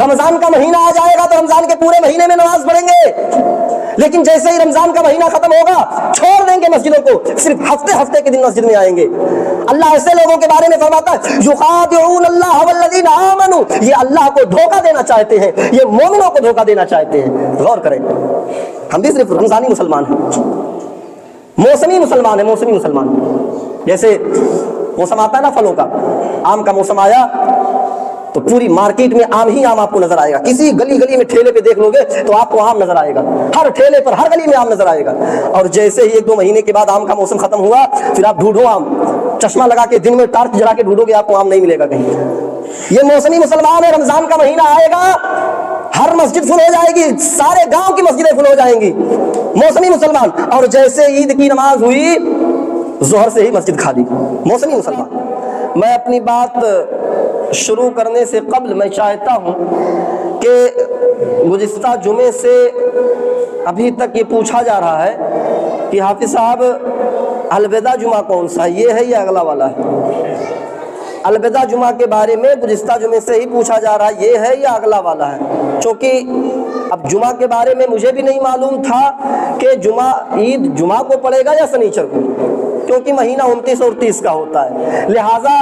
رمضان کا مہینہ آ جائے گا تو رمضان کے پورے مہینے میں نماز پڑھیں گے، لیکن جیسے ہی رمضان کا مہینہ ختم ہوگا چھوڑ دیں گے مسجدوں کو، صرف ہفتے کے دن مسجد میں آئیں گے۔ اللہ ایسے لوگوں کے بارے میں فرماتا ہے یخادعون اللہ والذین آمنوا، یہ اللہ کو دھوکہ دینا چاہتے ہیں، یہ مومنوں کو دھوکہ دینا چاہتے ہیں۔ غور کریں، ہم بھی صرف رمضانی مسلمان ہیں، موسمی مسلمان ہیں، موسمی مسلمان۔ جیسے موسم آتا ہے نا پھلوں کا، آم کا موسم آیا تو پوری مارکیٹ میں آم ہی آم آپ کو نظر آئے گا، کسی گلی میں ٹھیلے پہ دیکھ لو گے تو آپ کو آم نظر آئے گا، ہر ٹھیلے پر ہر گلی میں آم نظر آئے گا۔ اور جیسے ہی 1-2 مہینے کے بعد آم کا موسم ختم ہوا، پھر آپ ڈھونڈو آم، چشمہ لگا کے دن میں ٹارچ جلا کے ڈھونڈو گے، آپ کو آم نہیں ملے گا کہیں۔ یہ موسمی مسلمان ہے، رمضان کا مہینہ آئے گا ہر مسجد فل ہو جائے گی، سارے گاؤں کی مسجدیں فل ہو جائیں گی، موسمی مسلمان۔ اور جیسے عید کی نماز ہوئی ظہر سے ہی مسجد خالی، موسمی مسلمان۔ میں اپنی بات شروع کرنے سے قبل میں چاہتا ہوں کہ گزشتہ جمعے سے ابھی تک یہ پوچھا جا رہا ہے کہ حافظ صاحب الوداع جمعہ کون سا ہے، یہ ہے یا اگلا والا ہے؟ الوداع جمعہ کے بارے میں گزشتہ جمعے سے ہی پوچھا جا رہا ہے، یہ ہے یا اگلا والا ہے؟ چونکہ اب جمعہ کے بارے میں مجھے بھی نہیں معلوم تھا کہ عید جمعہ کو پڑے گا یا سنیچر کو، کیونکہ مہینہ 29 اور 30 کا ہوتا ہے، لہٰذا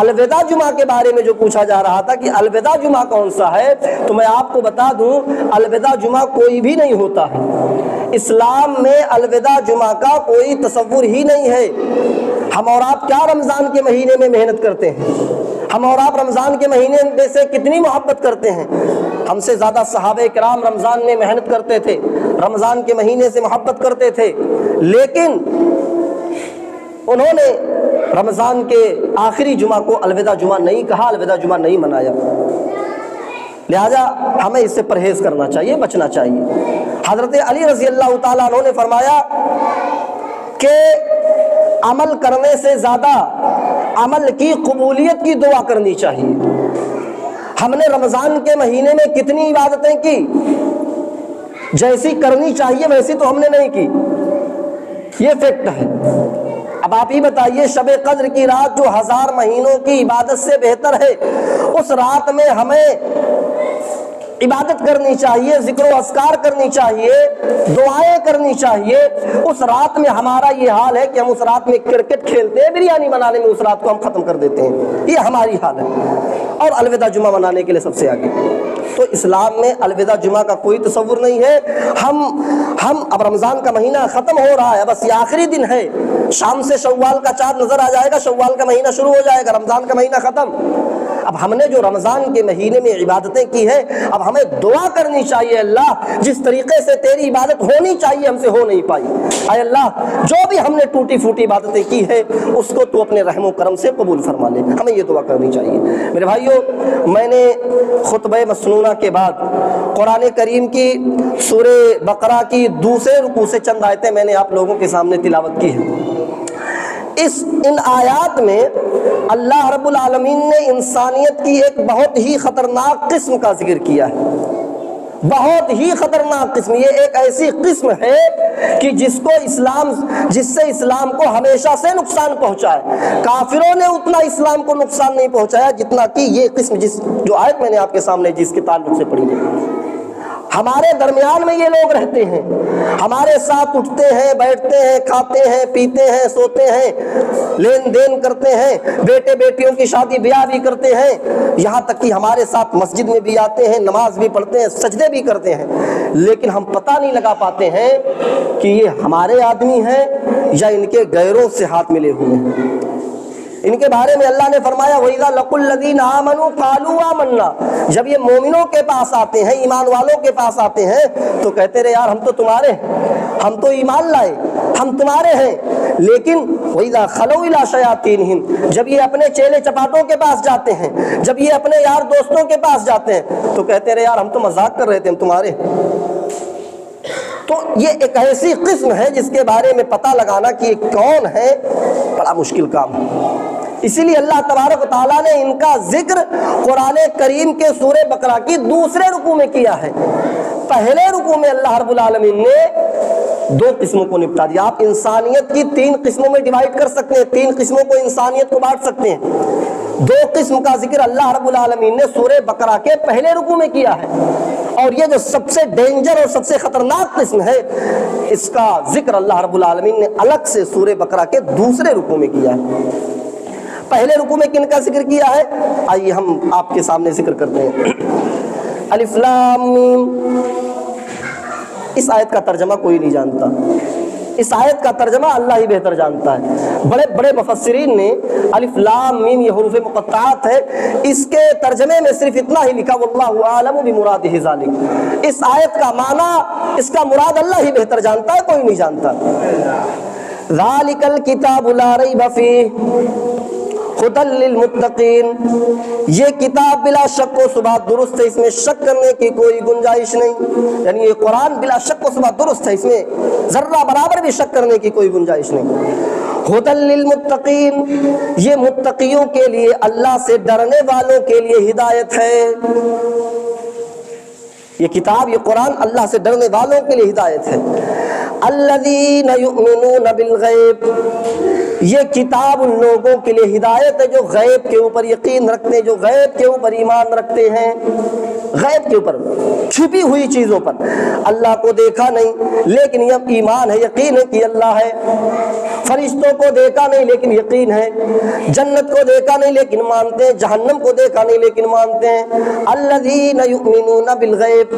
الوداع جمعہ کے بارے میں جو پوچھا جا رہا تھا کہ الوداع جمعہ کون سا ہے، تو میں آپ کو بتا دوں الوداع جمعہ کوئی بھی نہیں ہوتا ہے۔ اسلام میں الوداع جمعہ کا کوئی تصور ہی نہیں ہے۔ ہم اور آپ کیا رمضان کے مہینے میں محنت کرتے ہیں، ہم اور آپ رمضان کے مہینے میں سے کتنی محبت کرتے ہیں۔ ہم سے زیادہ صحابہ کرام رمضان میں محنت کرتے تھے، رمضان کے مہینے سے محبت کرتے تھے، لیکن انہوں نے رمضان کے آخری جمعہ کو الوداع جمعہ نہیں کہا، الوداع جمعہ نہیں منایا، لہذا ہمیں اس سے پرہیز کرنا چاہیے، بچنا چاہیے۔ حضرت علی رضی اللہ تعالیٰ عنہ نے فرمایا کہ عمل کرنے سے زیادہ عمل کی قبولیت کی دعا کرنی چاہیے۔ ہم نے رمضان کے مہینے میں کتنی عبادتیں کی، جیسی کرنی چاہیے ویسی تو ہم نے نہیں کی، یہ فیکٹ ہے۔ اب آپ ہی بتائیے، شب قدر کی رات جو 1000 مہینوں کی عبادت سے بہتر ہے، اس رات میں ہمیں عبادت کرنی چاہیے، ذکر و اذکار کرنی چاہیے، دعائیں کرنی چاہیے۔ اس رات میں ہمارا یہ حال ہے کہ ہم اس رات میں کرکٹ کھیلتے ہیں، بریانی بنانے میں اس رات کو ہم ختم کر دیتے ہیں، یہ ہماری حال ہے، اور الوداع جمعہ منانے کے لیے سب سے آگے۔ تو اسلام میں الوداع جمعہ کا کوئی تصور نہیں ہے۔ ہم اب رمضان کا مہینہ ختم ہو رہا ہے، بس یہ آخری دن ہے، شام سے شوال کا چاند نظر آ جائے گا، شوال کا مہینہ شروع ہو جائے گا، رمضان کا مہینہ ختم۔ اب ہم نے جو رمضان کے مہینے میں عبادتیں کی ہیں، اب ہمیں دعا کرنی چاہیے، اللہ جس طریقے سے تیری عبادت ہونی چاہیے ہم سے ہو نہیں پائی، اے اللہ جو بھی ہم نے ٹوٹی پھوٹی عبادتیں کی ہے اس کو تو اپنے رحم و کرم سے قبول فرما لے، ہمیں یہ دعا کرنی چاہیے۔ میرے بھائیو، میں نے خطبہ مسنونہ کے بعد قرآن کریم کی سورہ بقرہ کی دوسرے رکوع سے چند آیتیں میں نے آپ لوگوں کے سامنے تلاوت کی ہیں۔ ان آیات میں اللہ رب العالمین نے انسانیت کی ایک بہت ہی خطرناک قسم کا ذکر کیا ہے، بہت ہی خطرناک قسم۔ یہ ایک ایسی قسم ہے کہ جس سے اسلام کو ہمیشہ سے نقصان پہنچا ہے۔ کافروں نے اتنا اسلام کو نقصان نہیں پہنچایا جتنا کہ یہ قسم، جو آیت میں نے آپ کے سامنے جس کے تعلق سے پڑھی ہے۔ ہمارے درمیان میں یہ لوگ رہتے ہیں، ہمارے ساتھ اٹھتے ہیں، بیٹھتے ہیں، کھاتے ہیں، پیتے ہیں، سوتے ہیں، لین دین کرتے ہیں، بیٹے بیٹیوں کی شادی بیاہ بھی کرتے ہیں، یہاں تک کہ ہمارے ساتھ مسجد میں بھی آتے ہیں، نماز بھی پڑھتے ہیں، سجدے بھی کرتے ہیں، لیکن ہم پتہ نہیں لگا پاتے ہیں کہ یہ ہمارے آدمی ہیں یا ان کے غیروں سے ہاتھ ملے ہوئے ہیں۔ ان کے بارے میں اللہ نے فرمایا وَإِذَا لَقُوا الَّذِينَ آمَنُوا قَالُوا آمَنَّا، جب یہ مومنوں کے پاس آتے ہیں، ایمان والوں کے پاس آتے ہیں تو کہتے رہے یار ہم تو تمہارے ہیں، ہم تو ایمان لائے، ہم تمہارے ہیں، لیکن وَإِذَا خَلَوْا إِلَىٰ شَيَاطِينِهِمْ، جب یہ اپنے چیلے چپاٹوں کے پاس جاتے ہیں، جب یہ اپنے یار دوستوں کے پاس جاتے ہیں تو کہتے رہے یار ہم تو مذاق کر رہے تھے، ہم تمہارے ہیں۔ تو یہ ایک ایسی قسم ہے جس کے بارے میں پتہ لگانا کہ یہ کون ہے بڑا مشکل کام ہے۔ اسی لیے اللہ تبارک و تعالیٰ نے ان کا ذکر قرآن کریم کے سورہ بقرہ کی دوسرے رکوع میں کیا ہے۔ پہلے رکوع میں اللہ رب العالمین نے 2 قسموں کو نپٹا دیا۔ آپ انسانیت کی 3 قسموں میں ڈیوائیڈ کر سکتے ہیں، 3 قسموں کو انسانیت کو بانٹ سکتے ہیں۔ دو قسم کا ذکر اللہ رب العالمین نے سورہ بقرہ کے پہلے رکوع میں کیا ہے، اور یہ جو سب سے ڈینجر اور سب سے خطرناک قسم ہے، اس کا ذکر اللہ رب العالمین نے الگ سے سورہ بقرہ کے دوسرے رکوع میں کیا ہے۔ پہلے رکوع میں کن کا ذکر کیا ہے؟ آئیے ہم آپ کے سامنے ذکر کرتے ہیں۔ الف لام میم، اس آیت کا ترجمہ کوئی نہیں جانتا، اس آیت کا ترجمہ اللہ ہی بہتر جانتا ہے۔ بڑے بڑے مفسرین نے الف لام میم یہ حروف مقطعات ہے، اس کے ترجمے میں صرف اتنا ہی لکھا واللہ اعلم بمرادہ ذالک، اس آیت کا معنی، اس کا مراد اللہ ہی بہتر جانتا ہے، کوئی نہیں جانتا۔ ذالک الکتاب لا ریب فیہ ھدی للمتقین، یہ کتاب بلا شک و شبہہ درست ہے، اس میں شک کرنے کی کوئی گنجائش نہیں، یعنی یہ قرآن بلا شک و شبہہ درست ہے، اس میں ذرہ برابر بھی شک کرنے کی کوئی گنجائش نہیں۔ ھدی للمتقین، یہ متقیوں کے لیے، اللہ سے ڈرنے والوں کے لیے ہدایت ہے۔ یہ کتاب، یہ قرآن اللہ سے ڈرنے والوں کے لیے ہدایت ہے۔ الذین یؤمنون بالغیب، یہ کتاب ان لوگوں کے لیے ہدایت ہے جو غیب کے اوپر یقین رکھتے ہیں، جو غیب کے اوپر ایمان رکھتے ہیں، غیب کے اوپر، چھپی ہوئی چیزوں پر۔ اللہ کو دیکھا نہیں لیکن یہ ایمان ہے، یقین ہے کہ اللہ ہے۔ فرشتوں کو دیکھا نہیں لیکن یقین ہے۔ جنت کو دیکھا نہیں لیکن مانتے ہیں، جہنم کو دیکھا نہیں لیکن مانتے ہیں۔ الذین یؤمنون بالغیب،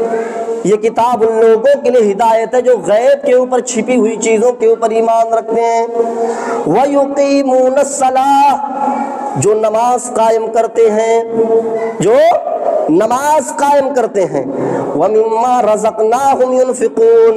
یہ کتاب ان لوگوں کے لیے ہدایت ہے جو غیب کے اوپر، چھپی ہوئی چیزوں کے اوپر ایمان رکھتے ہیں۔ وَيُقِيمُونَ الصَّلَاةَ، جو نماز قائم کرتے ہیں، جو نماز قائم کرتے ہیں۔ وَمِمَّا رَزَقْنَاهُمْ يُنْفِقُونَ،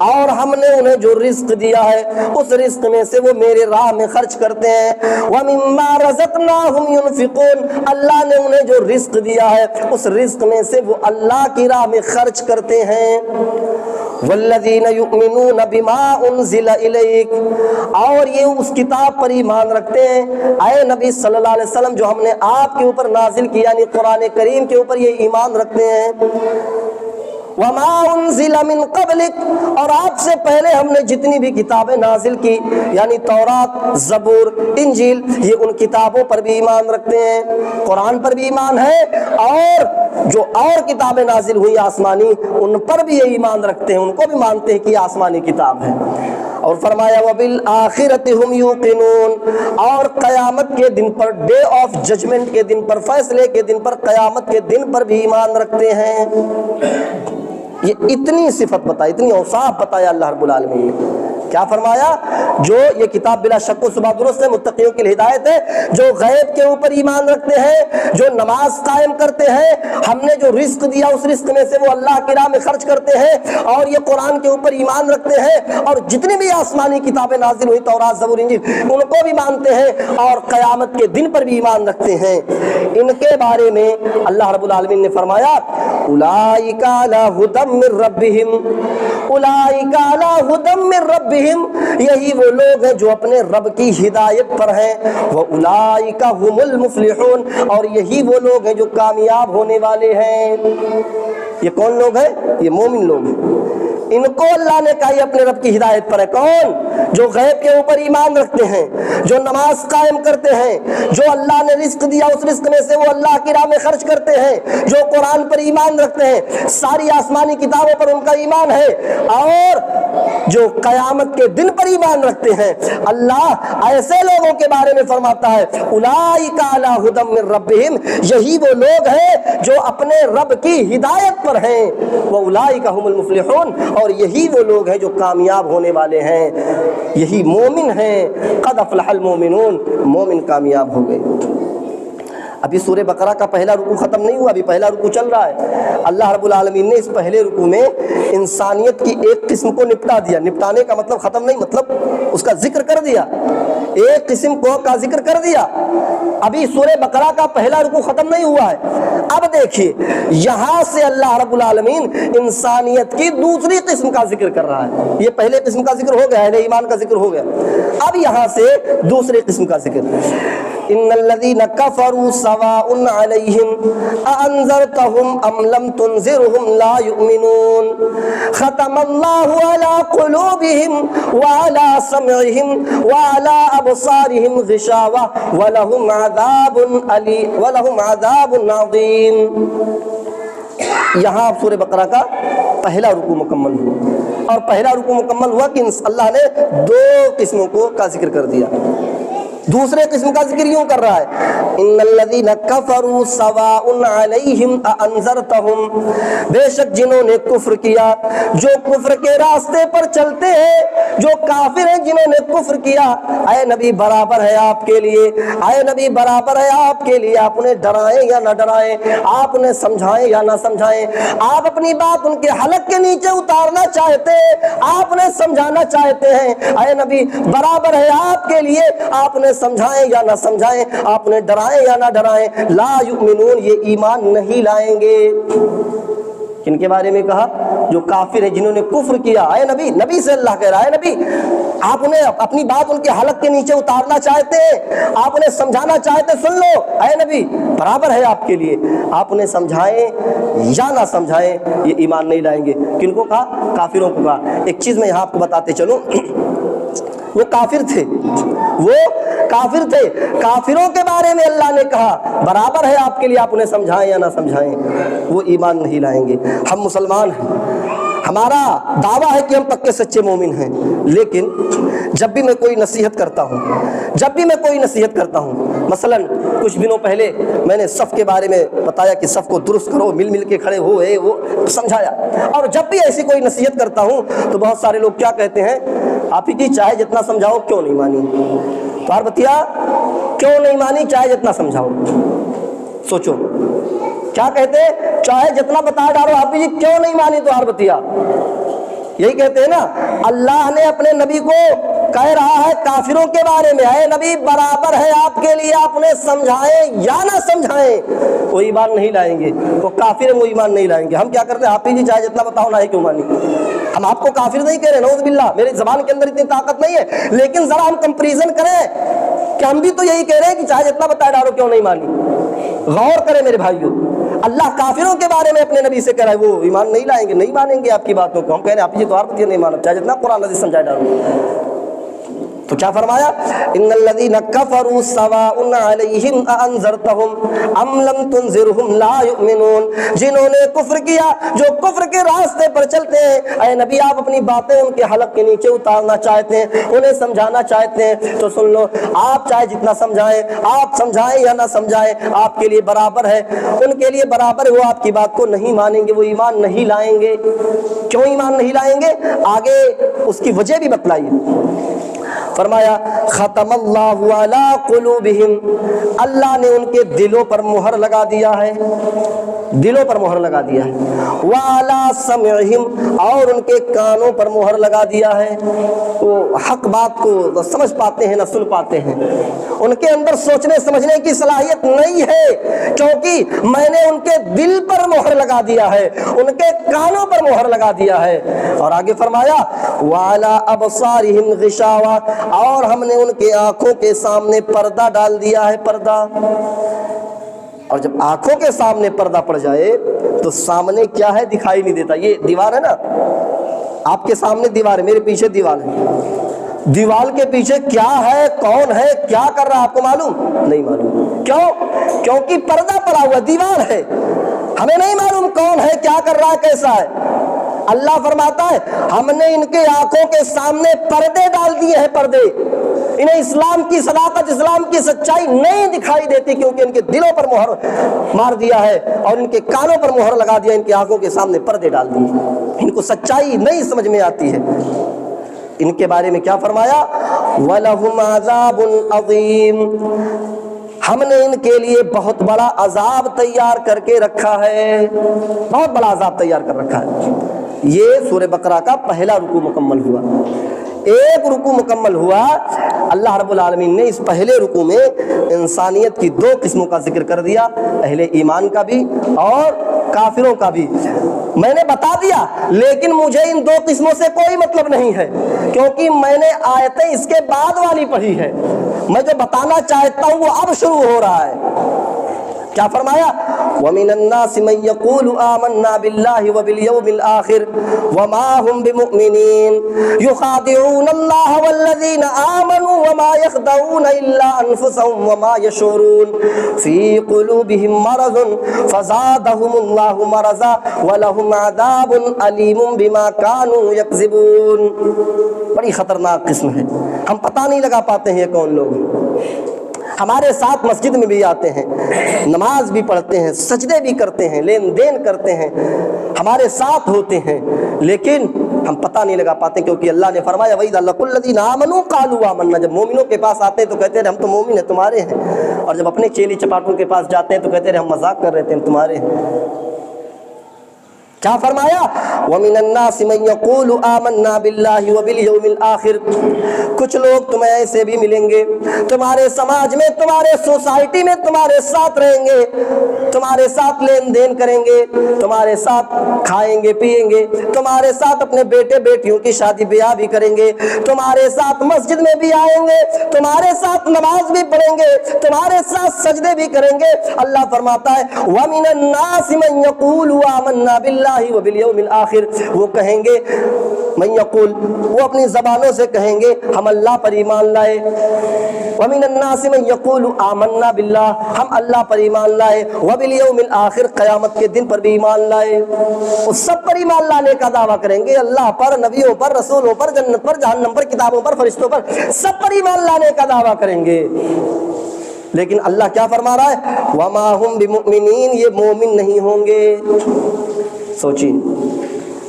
اور ہم نے انہیں جو رزق دیا ہے اس رزق میں سے وہ میرے راہ میں خرچ کرتے ہیں۔ وَمِمَّا رَزَقْنَاهُمْ يُنْفِقُونَ، اللہ نے انہیں جو رزق دیا ہے اس رزق میں سے وہ اللہ کی راہ میں خرچ کرتے ہیں۔ والذین یؤمنون بما انزل الیک، اور یہ اس کتاب پر ایمان رکھتے ہیں، اے نبی صلی اللہ علیہ وسلم، جو ہم نے آپ کے اوپر نازل کیا، یعنی قرآن کریم کے اوپر یہ ایمان رکھتے ہیں۔ وما انزل من قبلک، اور آپ سے پہلے ہم نے جتنی بھی کتابیں نازل کی، یعنی تورات، زبور، انجیل، یہ ان کتابوں پر بھی ایمان رکھتے ہیں، قرآن پر بھی ایمان ہے، اور جو اور کتابیں نازل ہوئی آسمانی ان پر بھی یہ ایمان رکھتے ہیں، ان کو بھی مانتے ہیں کہ یہ آسمانی کتاب ہے۔ اور فرمایا وَبِالْآخِرَةِ هُمْ يُوقِنُونَ، اور قیامت کے دن پر، ڈے آف ججمنٹ کے دن پر، فیصلے کے دن پر، قیامت کے دن پر بھی ایمان رکھتے ہیں۔ یہ اتنی صفت بتائی، اتنی اوصاف بتایا اللہ رب العالمین نے۔ کیا فرمایا؟ جو یہ کتاب بلا شک و شبہ درست ہے، متقیوں کے لیے ہدایت ہے، جو غیب کے اوپر ایمان رکھتے ہیں، جو نماز قائم کرتے ہیں، ہم نے جو رزق دیا اس رزق میں سے وہ اللہ کی راہ میں خرچ کرتے ہیں، اور یہ قرآن کے اوپر ایمان رکھتے ہیں، اور جتنی بھی آسمانی کتابیں نازل ہوئی، تورات، زبور، انجیل، ان کو بھی مانتے ہیں، اور قیامت کے دن پر بھی ایمان رکھتے ہیں۔ ان کے بارے میں اللہ رب العالمین نے فرمایا اولئک علی ھدی من ربہم، اولئک علی ھدی من ربہم، یہی وہ لوگ ہیں جو اپنے رب کی ہدایت پر ہیں۔ وَأُولَئِكَ هُمُ الْمُفْلِحُونَ، اور یہی وہ لوگ ہیں جو کامیاب ہونے والے ہیں۔ یہ کون لوگ ہیں؟ یہ مومن لوگ ہیں، ان کو اللہ نے کہا یہ اپنے رب کی ہدایت پر ہے۔ کون؟ جو غیب کے اوپر ایمان رکھتے ہیں، جو نماز قائم کرتے ہیں، جو اللہ نے رزق دیا اس رزق میں سے وہ اللہ کی راہ میں خرچ کرتے ہیں، جو قرآن پر ایمان رکھتے ہیں، ساری آسمانی کتابوں پر ان کا ایمان ہے، اور جو قیامت کے دن پر ایمان رکھتے ہیں۔ اللہ ایسے لوگوں کے بارے میں فرماتا ہے اولئک علی ھدی من ربہم، یہی وہ لوگ ہیں جو اپنے رب کی ہدایت پر ہیں۔ واولئک ھم المفلحون، اور یہی وہ لوگ ہیں جو کامیاب ہونے والے ہیں، یہی مومن ہیں۔ قد افلح المومنون، مومن کامیاب ہو گئے۔ ابھی سورہ بقرہ کا پہلا رکوع ختم نہیں ہوا، ابھی پہلا رکوع چل رہا ہے۔ اللہ رب العالمین نے اس پہلے رکوع میں انسانیت کی ایک قسم کو نپٹا دیا۔ نپٹانے کا مطلب ختم نہیں، مطلب اس کا ذکر کر دیا، ایک قسم کو کا ذکر کر دیا۔ ابھی سورہ بقرہ کا پہلا رکوع ختم نہیں ہوا ہے۔ اب دیکھیے یہاں سے اللہ رب العالمین انسانیت کی دوسری قسم کا ذکر کر رہا ہے۔ یہ پہلے قسم کا ذکر ہو گیا، اہل ایمان کا ذکر ہو گیا، اب یہاں سے دوسری قسم کا ذکر۔ ان الذین کفروا سواء علیہم اانذرتہم ام لم تنذرہم لا یؤمنون ختم اللہ علی قلوبہم وعلی سمعہم وعلی ابصارہم غشاوہ ولہم عذاب عظیم۔ یہاں سورہ بقرہ کا پہلا رکوع مکمل ہوا، اور پہلا رکوع مکمل ہوا کہ اللہ نے دو قسموں کا ذکر کر دیا۔ دوسرے قسم کا ذکر یوں کر رہا ہے، ان الذین کفروا سواء علیہم اانذرتہم، بے شک جنہوں نے کفر کیا، جو کفر کے راستے پر چلتے ہیں، جو کافر ہیں جنہوں نے کفر کیا، اے نبی برابر ہے آپ کے لیے، اے نبی برابر ہے آپ کے لیے، آپ انہیں ڈرائیں یا نہ ڈرائیں، آپ انہیں سمجھائیں یا نہ سمجھائیں، آپ اپنی بات ان کے حلق کے نیچے اتارنا چاہتے ہیں، آپ انہیں سمجھانا چاہتے ہیں، اے نبی برابر ہے آپ کے لیے، آپ انہیں سمجھائیں یا نہ سمجھائیں، آپ انہیں ڈرائیں یا نہ ڈرائیں، لا یؤمنون، یہ ایمان نہیں لائیں گے۔ کن کے بارے میں کہا؟ جو کافر ہیں جنہوں نے کفر کیا۔ اے نبی، نبی سے اللہ کہہ رہا ہے، نبی آپ انہیں اپنی بات ان کے حلق کے نیچے اتارنا چاہتے ہیں، آپ انہیں سمجھانا چاہتے، سن لو اے نبی برابر ہے آپ کے لیے، آپ انہیں سمجھائیں یا نہ سمجھائیں، یہ ایمان نہیں لائیں گے۔ کن کو کہا؟ کافروں کو کہا۔ ایک چیز میں یہاں آپ کو بتاتے چلوں، وہ کافر تھے، وہ کافر تھے، کافروں کے بارے میں اللہ نے کہا برابر ہے آپ کے لیے، آپ انہیں سمجھائیں یا نہ سمجھائیں، وہ ایمان نہیں لائیں گے۔ ہم مسلمان ہیں، ہمارا دعویٰ ہے کہ ہم پکے سچے مومن ہیں، لیکن جب بھی میں کوئی نصیحت کرتا ہوں، مثلا کچھ دنوں پہلے میں نے صف کے بارے میں بتایا کہ صف کو درست کرو، مل مل کے کھڑے ہو، وہ سمجھایا، اور جب بھی ایسی کوئی نصیحت کرتا ہوں تو بہت سارے لوگ کیا کہتے ہیں، آپ ہی جی چاہے جتنا سمجھاؤ کیوں نہیں مانی؟ تو ہر بتیا کیوں نہیں مانی؟ چاہے جتنا سمجھاؤ، سوچو کیا کہتے ہیں، چاہے جتنا بتا ڈالو آپ جی کیوں نہیں مانی؟ تو ہر بتیا یہی کہتے ہیں نا۔ اللہ نے اپنے نبی کو کہہ رہا ہے کافروں کے بارے میں، اے نبی برابر ہے آپ کے لیے، آپ انہیں سمجھائیں یا نہ سمجھائیں، وہ ایمان نہیں لائیں گے۔ وہ کافر ہیں، وہ ایمان نہیں لائیں گے۔ ہم کیا کرتے ہیں، آپ ہی جی چاہے جتنا بتاؤ نہ ہی کیوں مانی؟ ہم آپ کو کافر نہیں کہہ رہے، نعوذ باللہ، میری زبان کے اندر اتنی طاقت نہیں ہے، لیکن ذرا ہم کمپیریزن کریں کہ ہم بھی تو یہی کہہ رہے ہیں کہ چاہے جتنا بتائے ڈالو کیوں نہیں مانی۔ غور کریں میرے بھائیوں، اللہ کافروں کے بارے میں اپنے نبی سے کہہ رہا ہے وہ ایمان نہیں لائیں گے، نہیں مانیں گے آپ کی باتوں کو۔ ہم کہہ رہے ہیں آپ یہ تو آپ نہیں مانو، چاہے جتنا قرآن عزیز سمجھائے ڈالو۔ تو کیا فرمایا؟ ان الذین کفروا سواء علیہم اانذرتہم ام لم تنذرہم لا یؤمنون، جنہوں نے کفر کیا، جو کفر کے راستے پر چلتے ہیں، اے نبی آپ اپنی باتیں ان کے حلق کے نیچے اتارنا چاہتے ہیں، انہیں سمجھانا چاہتے ہیں، تو سن لو آپ چاہے جتنا سمجھائیں، آپ سمجھائیں یا نہ سمجھائیں، آپ کے لیے برابر ہے، ان کے لیے برابر ہے، وہ آپ کی بات کو نہیں مانیں گے، وہ ایمان نہیں لائیں گے۔ کیوں ایمان نہیں لائیں گے؟ آگے اس کی وجہ بھی بتلائیے۔ فرمایا ختم اللہ علی قلوبہم، اللہ نے ان کے دلوں پر مہر لگا دیا ہے، دلوں پر مہر لگا دیا ہے، وعلی سمعہم، اور ان کے کانوں پر مہر لگا دیا ہے، وہ حق بات کو نہ سمجھ پاتے ہیں نہ سن پاتے ہیں، ان کے اندر سوچنے سمجھنے کی صلاحیت نہیں ہے، کیونکہ میں نے ان کے دل پر مہر لگا دیا ہے، ان کے کانوں پر مہر لگا دیا ہے۔ اور آگے فرمایا وعلی ابصارہم غشاوہ، اور ہم نے ان کے آنکھوں کے سامنے پردہ ڈال دیا ہے، پردہ۔ اور جب آنکھوں کے سامنے پردہ پڑ جائے تو سامنے کیا ہے دکھائی نہیں دیتا۔ یہ دیوار ہے نا، آپ کے سامنے دیوار ہے، میرے پیچھے دیوار ہے، دیوار کے پیچھے کیا ہے، کون ہے، کیا کر رہا ہے، آپ کو معلوم نہیں؟ معلوم کیوں؟ کیونکہ پردہ پڑا ہوا دیوار ہے، ہمیں نہیں معلوم کون ہے، کیا کر رہا ہے، کیسا ہے۔ اللہ فرماتا ہے ہم نے ان کے آنکھوں کے سامنے پردے ڈال دیے ہیں، پردے، انہیں اسلام کی صداقت، اسلام کی سچائی نہیں دکھائی دیتی، کیونکہ ان کے دلوں پر مہر مار دیا ہے اور ان کے کانوں پر مہر لگا دیا، ان کی آنکھوں کے سامنے پردے ڈال دیے، ان کو سچائی نہیں سمجھ میں آتی ہے۔ ان کے بارے میں کیا فرمایا؟ وَلَهُمْ عَذَابٌ عَظِيمٌ، ہم نے ان کے لیے بہت بڑا عذاب تیار کر کے رکھا ہے، بہت بڑا عذاب تیار کر رکھا ہے۔ یہ سورہ بقرہ کا پہلا رکوع مکمل ہوا، ایک رکوع مکمل ہوا۔ اللہ رب العالمین نے اس پہلے رکوع میں انسانیت کی دو قسموں کا ذکر کر دیا، اہل ایمان کا بھی اور کافروں کا بھی۔ میں نے بتا دیا، لیکن مجھے ان دو قسموں سے کوئی مطلب نہیں ہے، کیونکہ میں نے آیتیں اس کے بعد والی پڑھی ہے۔ میں جو بتانا چاہتا ہوں وہ اب شروع ہو رہا ہے. کیا فرمایا؟ وَمِنَ النَّاسِ مَن يَقُولُ آمَنَّا بِاللَّهِ وَبِالْيَوْمِ الْآخِرِ وَمَا هُمْ بِمُؤْمِنِينَ يُخَادِعُونَ اللَّهَ وَالَّذِينَ آمَنُوا وَمَا يَخْدَعُونَ إِلَّا أَنفُسَهُمْ وَمَا يَشْعُرُونَ فِي قُلُوبِهِم مَّرَضٌ فَزَادَهُمُ اللَّهُ مَرَضًا وَلَهُمْ عَذَابٌ أَلِيمٌ بِمَا كَانُوا يَكْذِبُونَ. بڑی خطرناک قسم ہے. ہم پتہ نہیں لگا پاتے ہیں یہ کون لوگ ہیں. ہمارے ساتھ مسجد میں بھی آتے ہیں, نماز بھی پڑھتے ہیں, سجدے بھی کرتے ہیں, لین دین کرتے ہیں, ہمارے ساتھ ہوتے ہیں, لیکن ہم پتہ نہیں لگا پاتے, کیونکہ اللہ نے فرمایا وَإِذَا لَقُوا الَّذِينَ آمَنُوا قَالُوا آمَنَّا. جب مومنوں کے پاس آتے ہیں تو کہتے ہیں ہم تو مومن ہیں, تمہارے ہیں, اور جب اپنے چیلی چپاٹوں کے پاس جاتے ہیں تو کہتے ہیں ہم مذاق کر رہے تھے, ہم تمہارے ہیں. کیا فرمایا؟ وَمِنَ النَّاسِ مَن يَقُولُ آمَنَّا بِاللَّهِ وَبِالْيَوْمِ الْآخِرِ. کچھ لوگ تمہیں ایسے بھی ملیں گے, تمہارے سماج میں, تمہارے سوسائٹی میں تمہارے ساتھ رہیں گے, تمہارے ساتھ لین دین کریں گے, تمہارے ساتھ کھائیں گے پیئیں گے, تمہارے ساتھ اپنے بیٹے بیٹیوں کی شادی بیاہ بھی کریں گے, تمہارے ساتھ مسجد میں بھی آئیں گے, تمہارے ساتھ نماز بھی پڑھیں گے, تمہارے ساتھ سجدے بھی کریں گے. اللہ فرماتا ہے وَمِنَ النَّاسِ مَن يَقُولُ آمَنَّا بِاللَّهِ وبالیوم الآخر. وہ کہیں گے من یقول, وہ اپنی زبانوں سے کہیں گے ہم اللہ پر ایمان لائے. ومن الناس من یقول آمنا باللہ, ہم اللہ پر ایمان لائے, وبالیوم الآخر, قیامت کے دن پر بھی ایمان لائے. وہ سب پر ایمان لانے کا دعویٰ کریں گے, اللہ پر, نبیوں پر, رسولوں پر, جنت پر, جہنم پر, کتابوں پر, فرشتوں پر, سب پر ایمان لانے کا دعویٰ کریں گے. لیکن اللہ کیا فرما رہا ہے؟ وما ہم بمؤمنین, یہ مومن نہیں ہوں گے. سوچیں,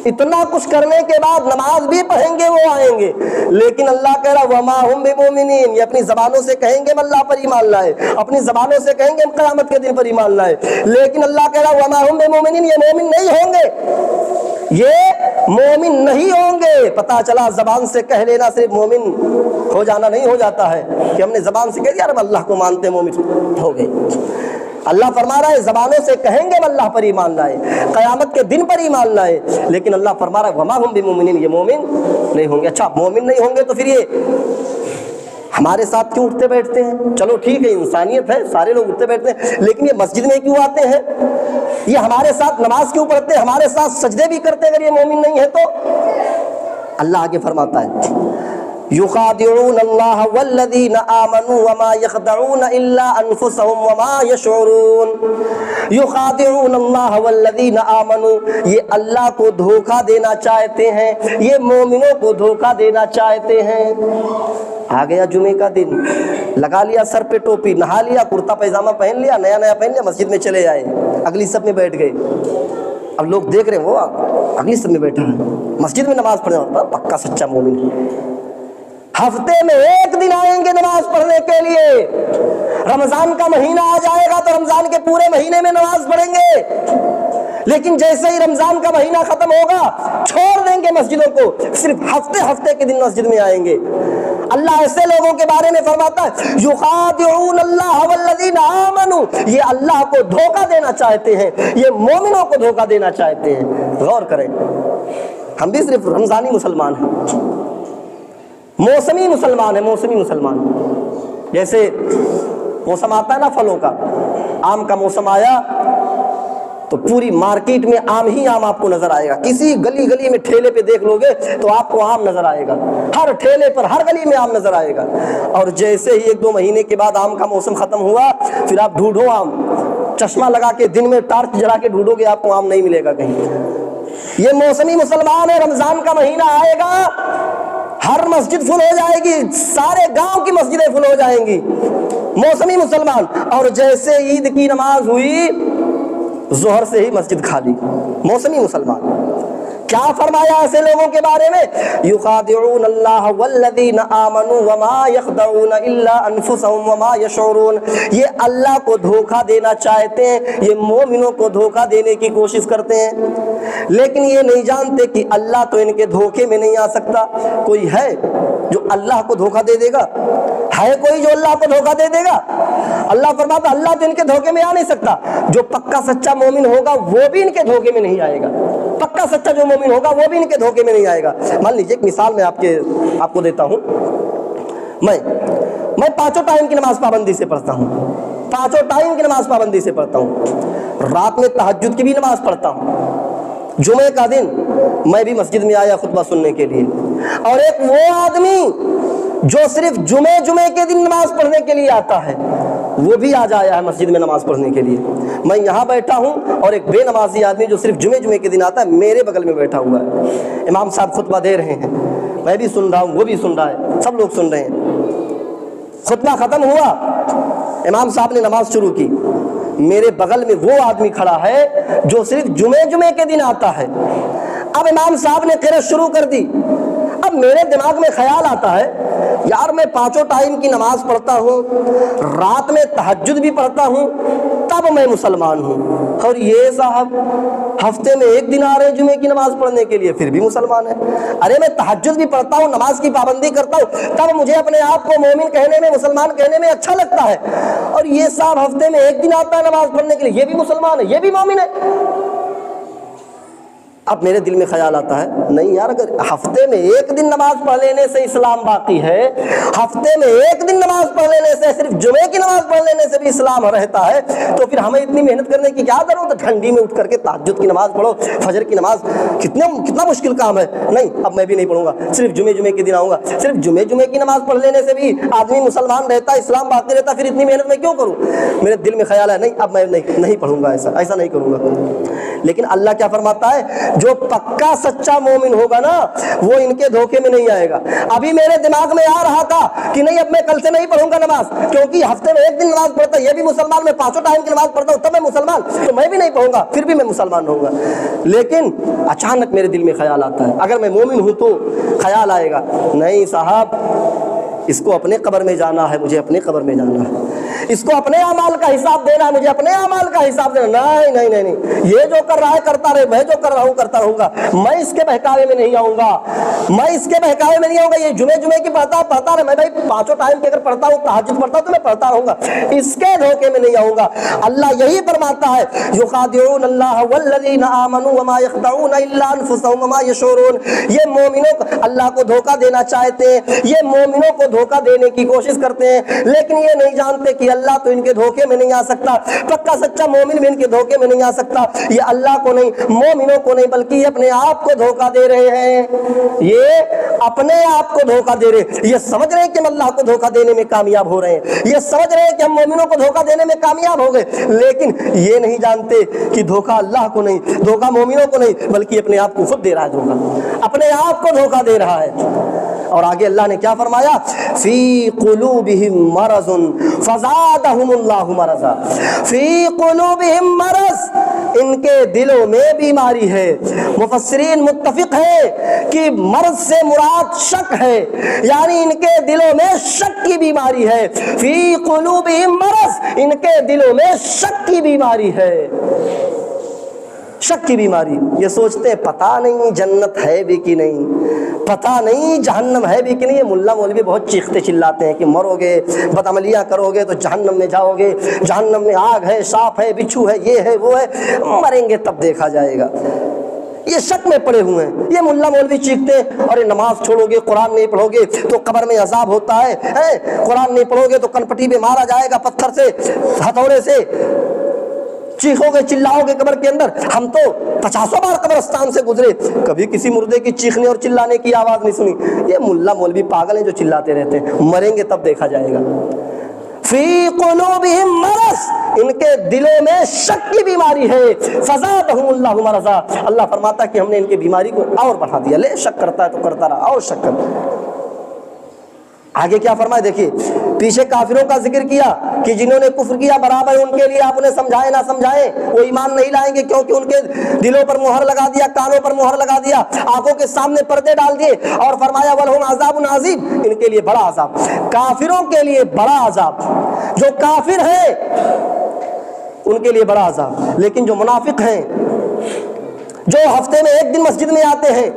اتنا کچھ کرنے کے بعد نماز بھی پڑھیں گے, وہ آئیں گے, لیکن اللہ کہہ رہا وما ہم بمؤمنین. یہ اپنی زبانوں سے کہیں گے ہم اللہ پر ایمان لائے, اپنی زبانوں سے کہیں گے ہم قیامت کے دن پر ایمان لائے, لیکن اللہ کہہ رہا وما ہم بمؤمنین, یہ مومن نہیں ہوں گے, یہ مومن نہیں ہوں گے. پتہ چلا زبان سے کہہ لینا صرف مومن ہو جانا نہیں ہو جاتا ہے کہ ہم نے زبان سے کہہ دیا ہم اللہ کو مانتے ہیں, مومن ہو گئے. اللہ فرما رہا ہے زبانوں سے کہیں گے ہم اللہ پر ایمان لائے, قیامت کے دن پر ایمان لائے, لیکن اللہ فرما رہا ہے وما ہم بمؤمنین, یہ مومن نہیں ہوں گے. اچھا مومن نہیں ہوں گے تو پھر یہ ہمارے ساتھ کیوں اٹھتے بیٹھتے ہیں؟ چلو ٹھیک ہے, انسانیت ہے, سارے لوگ اٹھتے بیٹھتے ہیں, لیکن یہ مسجد میں کیوں آتے ہیں؟ یہ ہمارے ساتھ نماز کیوں پڑھتے ہیں, ہمارے ساتھ سجدے بھی کرتے ہیں؟ اگر یہ مومن نہیں ہے تو اللہ آگے فرماتا ہے یخادعون اللہ والذین آمنوا وما یخدعون الا انفسهم وما یشعرون. یخادعون اللہ والذین آمنوا, یہ اللہ کو دھوکہ دینا چاہتے ہیں, یہ مومنوں کو دھوکہ دینا چاہتے ہیں. آ گیا جمعے کا دن, لگا لیا سر پہ ٹوپی, نہا لیا, کرتا پیجامہ پہن لیا, نیا نیا پہن لیا, مسجد میں چلے آئے, اگلی صف میں بیٹھ گئے. اب لوگ دیکھ رہے ہیں وہ اگلی صف میں بیٹھا ہے, مسجد میں نماز پڑھنے, پکا سچا مومن ہے. ہفتے میں ایک دن آئیں گے نماز پڑھنے کے لیے, رمضان کا مہینہ آ جائے گا تو رمضان کے پورے مہینے میں نماز پڑھیں گے, لیکن جیسے ہی رمضان کا مہینہ ختم ہوگا چھوڑ دیں گے مسجدوں کو, صرف ہفتے ہفتے کے دن مسجد میں آئیں گے. اللہ ایسے لوگوں کے بارے میں فرماتا ہے یخادعون اللہ والذین آمنوا, یہ اللہ کو دھوکہ دینا چاہتے ہیں, یہ مومنوں کو دھوکہ دینا چاہتے ہیں. غور کریں, ہم بھی صرف رمضانی مسلمان ہیں, موسمی مسلمان ہیں, موسمی مسلمان. جیسے موسم آتا ہے نا پھلوں کا, آم کا موسم آیا تو پوری مارکیٹ میں آم ہی آم آپ کو نظر آئے گا. کسی گلی گلی میں ٹھیلے پہ دیکھ لو گے تو آپ کو آم نظر آئے گا, ہر ٹھیلے پر ہر گلی میں آم نظر آئے گا. اور جیسے ہی 1-2 مہینے کے بعد آم کا موسم ختم ہوا, پھر آپ ڈھونڈو آم, چشمہ لگا کے دن میں ٹارچ جلا کے ڈھونڈو گے, آپ کو آم نہیں ملے گا کہیں. یہ موسمی مسلمان ہے. رمضان کا مہینہ آئے گا, ہر مسجد فل ہو جائے گی, سارے گاؤں کی مسجدیں فل ہو جائیں گی, موسمی مسلمان. اور جیسے عید کی نماز ہوئی ظہر سے ہی مسجد خالی, موسمی مسلمان. کیا فرمایا ایسے لوگوں کے بارے میں؟ یخادعون اللہ والذین آمنوا وما یخدعون الا انفسهم وما یشعرون. یہ اللہ کو دھوکہ دینا چاہتے ہیں, یہ مومنوں کو دھوکہ دینے کی کوشش کرتے ہیں, لیکن یہ نہیں جانتے کہ اللہ تو ان کے دھوکے میں نہیں آ سکتا. کوئی ہے جو اللہ کو دھوکہ دے دے گا؟ ہے کوئی جو اللہ کو دھوکہ دے دے گا؟ اللہ فرماتا اللہ تو ان کے دھوکے میں آ نہیں سکتا. جو پکا سچا مومن ہوگا وہ بھی ان کے دھوکے میں نہیں آئے گا, پکا سچا جو مومن ہوگا وہ بھی ان کے دھوکے میں نہیں آئے گا. مان لیجیے ایک مثال میں آپ کو دیتا ہوں. میں میں 5 ٹائم کی نماز پابندی سے پڑھتا ہوں، 5 ٹائم کی نماز پابندی سے پڑھتا ہوں، رات میں تہجد کی بھی نماز پڑھتا ہوں۔ جمعے کا دن میں بھی مسجد میں آیا خطبہ سننے کے لیے، اور ایک وہ آدمی جو صرف جمعے کے دن نماز پڑھنے کے لیے آتا ہے، وہ بھی آج آیا ہے مسجد میں نماز پڑھنے کے لیے۔ میں یہاں بیٹھا ہوں اور ایک بے نمازی آدمی جو صرف جمعے کے دن آتا ہے میرے بغل میں بیٹھا ہوا ہے۔ امام صاحب خطبہ دے رہے ہیں، میں بھی سن رہا ہوں، وہ بھی سن رہا ہے، سب لوگ سن رہے ہیں۔ خطبہ ختم ہوا، امام صاحب نے نماز شروع کی، میرے بغل میں وہ آدمی کھڑا ہے جو صرف جمعے کے دن آتا ہے۔ اب امام صاحب نے قرأت شروع کر دی، اب میرے دماغ میں خیال آتا ہے یار میں 5 ٹائم کی نماز پڑھتا ہوں، رات میں تہجد بھی پڑھتا ہوں، تب میں مسلمان ہوں، اور یہ صاحب ہفتے میں 1 دن آ رہے ہیں جمعے کی نماز پڑھنے کے لیے، پھر بھی مسلمان ہے۔ ارے میں تہجد بھی پڑھتا ہوں، نماز کی پابندی کرتا ہوں، تب مجھے اپنے آپ کو مومن کہنے میں، مسلمان کہنے میں اچھا لگتا ہے، اور یہ صاحب ہفتے میں 1 دن آتا ہے نماز پڑھنے کے لیے، یہ بھی مسلمان ہے، یہ بھی مومن ہے۔ اب میرے دل میں خیال آتا ہے نہیں یار، اگر ہفتے میں 1 دن نماز پڑھ لینے سے اسلام باقی ہے، ہفتے میں 1 دن نماز پڑھ لینے سے، صرف جمعے کی نماز پڑھ لینے سے بھی اسلام رہتا ہے، تو پھر ہمیں اتنی محنت کرنے کی کیا ضرورت ہے؟ ٹھنڈی میں اٹھ کر کے تہجد کی نماز پڑھو، فجر کی نماز، کتنا مشکل کام ہے۔ نہیں، اب میں بھی نہیں پڑھوں گا، صرف جمعے کے دن آؤں گا۔ صرف جمعے کی نماز پڑھ لینے سے بھی آدمی مسلمان رہتا ہے، اسلام باقی رہتا ہے، پھر اتنی محنت میں کیوں کروں؟ میرے دل میں خیال ہے نہیں، اب میں نہیں پڑھوں گا، ایسا نہیں کروں گا۔ لیکن اللہ کیا فرماتا ہے؟ جو پکا سچا مومن ہوگا نا، وہ ان کے دھوکے میں نہیں آئے گا۔ ابھی میرے دماغ میں آ رہا تھا کہ نہیں اب میں کل سے نہیں پڑھوں گا نماز، کیونکہ ہفتے میں 1 دن نماز پڑھتا ہے، یہ بھی مسلمان، میں 5 ٹائم کی نماز پڑھتا ہوں، تب میں مسلمان، تو میں بھی نہیں پڑھوں گا، پھر بھی میں مسلمان رہوں گا۔ لیکن اچانک میرے دل میں خیال آتا ہے، اگر میں مومن ہوں تو خیال آئے گا نہیں صاحب، اس کو اپنے قبر میں جانا ہے، مجھے اپنے قبر میں جانا ہے، اس کو اپنے اعمال کا حساب دینا ہے، مجھے اپنے اعمال کا حساب دینا۔ نہیں، یہ جو کر رہا ہے کرتا رہے، میں جو کر رہا ہوں کرتا رہوں گا، میں اس کے بہکاوے میں نہیں آؤں گا، میں اس کے بہکاوے میں نہیں آؤں گا۔ یہ جمعے کی پڑھتا رہے، میں بھائی 5 ٹائم کی اگر پڑھتا ہوں، تہجد پڑھتا ہوں، تو میں پڑھتا رہوں گا، اس کے دھوکے میں نہیں آؤں گا۔ اللہ یہی فرماتا ہے یخادعون اللہ والذین آمنوا وما یخدعون الا انفسهم وما یشعرون۔ یہ مومنوں کو اللہ کو دھوکہ دینا چاہتے ہیں، یہ مومنوں کو دھوکہ دینے کی کوشش کرتے ہیں، لیکن یہ نہیں جانتے کہ اللہ تو ان کے دھوکے میں نہیں آ سکتا، پکا سچا مومن بھی ان کے دھوکے میں نہیں آ سکتا۔ یہ اللہ کو نہیں، مومنوں کو نہیں، بلکہ یہ اپنے آپ کو دھوکہ دے رہے ہیں، یہ اپنے آپ کو دھوکہ دے رہے ہیں۔ یہ سمجھ رہے ہیں کہ ہم اللہ کو دھوکہ دینے میں کامیاب ہو رہے ہیں، یہ سمجھ رہے ہیں کہ ہم مومنوں کو دھوکہ دینے میں کامیاب ہو گئے، لیکن یہ نہیں جانتے کہ دھوکہ اللہ کو نہیں، دھوکہ مومنوں کو نہیں، بلکہ اپنے آپ کو خود دے رہا ہے دھوکہ، اپنے آپ کو دھوکہ دے رہا ہے۔ اور آگے اللہ نے کیا فرمایا؟ فی قلوبہم مرض فزادہم اللہ مرضا۔ فی قلوبہم مرض، ان کے دلوں میں بیماری ہے۔ مفسرین متفق ہے کہ مرض سے مراد شک ہے، یعنی ان کے دلوں میں شک کی بیماری ہے۔ فی قلوبہم مرض، ان کے دلوں میں شک کی بیماری ہے، شک کی بیماری۔ یہ سوچتے ہیں پتہ نہیں جنت ہے بھی کہ نہیں، پتہ نہیں جہنم ہے بھی کہ نہیں۔ یہ ملا مولوی بہت چیختے چلاتے ہیں کہ مرو گے، بدعملیاں کرو گے تو جہنم میں جاؤ گے، جہنم میں آگ ہے، سانپ ہے، بچھو ہے، یہ ہے وہ ہے، مریں گے تب دیکھا جائے گا۔ یہ شک میں پڑے ہوئے ہیں، یہ ملا مولوی چیختے ہیں اور نماز چھوڑو گے، قرآن نہیں پڑھو گے تو قبر میں عذاب ہوتا ہے، قرآن نہیں پڑھو گے تو کنپٹی پہ مارا جائے گا، پتھر سے، ہتھوڑے سے، چیخو گے، چلاؤ گے قبر کے اندر۔ ہم تو 50 بار قبرستان سے گزرے، کبھی کسی مردے کی چیخنے اور چلانے کی آواز نہیں سنی۔ یہ ملا مولوی پاگل ہیں جو چلاتے رہتے ہیں، مریں گے تب دیکھا جائے گا۔ فی قلوبہم مرض، ان کے دلوں میں شک کی بیماری ہے۔ فزادہم اللہ مرضا، اللہ فرماتا ہے کہ ہم نے ان کی بیماری کو اور بڑھا دیا۔ لے شک کرتا ہے تو کرتا رہا، اور شک کر۔ آگے کیا فرمائے دیکھیے، پیچھے کافروں کا ذکر کیا کہ جنہوں نے کفر کیا برابر ان کے لیے آپ نے سمجھائے نہ سمجھائے وہ ایمان نہیں لائیں گے، کیونکہ ان کے دلوں پر مہر لگا دیا، کانوں پر مہر لگا دیا، آنکھوں کے سامنے پردے ڈال دیے، اور فرمایا وَلَهُمْ عَذَابٌ عَظِيمٌ، ان کے لیے بڑا عذاب، کافروں کے لیے بڑا عذاب۔ جو کافر ہیں ان کے لیے بڑا عذاب، لیکن جو منافق ہیں، جو ہفتے میں 1 دن مسجد میں آتے ہیں،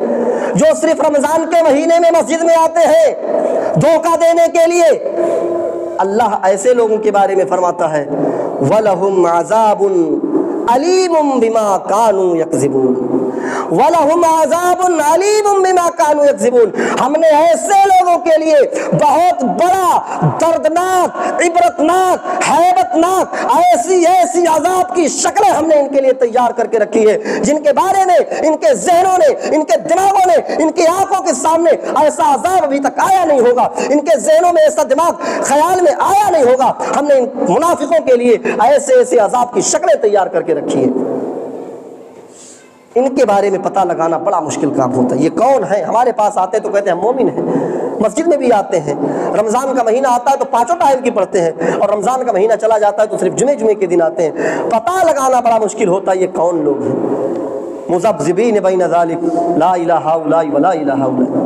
جو صرف رمضان کے مہینے میں مسجد میں آتے ہیں دھوکہ دینے کے لیے، اللہ ایسے لوگوں کے بارے میں فرماتا ہے وَلَهُمْ عَذَابٌ عَلِيمٌ بِمَا كَانُوا يَكْذِبُونَ، وَلَهُمْ عَذَابٌ عَلِيمٌ بِمَا كَانُوا يَكْذِبُونَ، ہم نے ایسے لوگوں کے لیے بہت بڑا دردناک عبرتناک ہیبتناک ایسی عذاب کی شکلیں ہم نے ان کے لیے تیار کر کے رکھی ہے جن کے بارے میں ان کے ذہنوں نے ان کے دماغوں نے ان کی آنکھوں کے سامنے ایسا عذاب ابھی تک آیا نہیں ہوگا، ان کے ذہنوں میں ایسا دماغ خیال میں آیا نہیں ہوگا۔ ہم نے ان منافقوں کے لیے ایسے عذاب کی شکلیں تیار کر کے رکھی ہیں۔ ان کے بارے میں پتہ لگانا بڑا مشکل کام ہوتا ہے۔ یہ کون ہے؟ ہمارے پاس آتے تو کہتے ہیں مومن ہیں، مسجد میں بھی آتے ہیں، رمضان کا مہینہ آتا ہے تو 5 ٹائم کی پڑھتے ہیں، اور رمضان کا مہینہ چلا جاتا ہے تو صرف جمعے کے دن آتے ہیں۔ پتہ لگانا بڑا مشکل ہوتا ہے یہ کون لوگ ہیں۔ مذبذبین بین ذالک لا الہ الا ولا الہ الا۔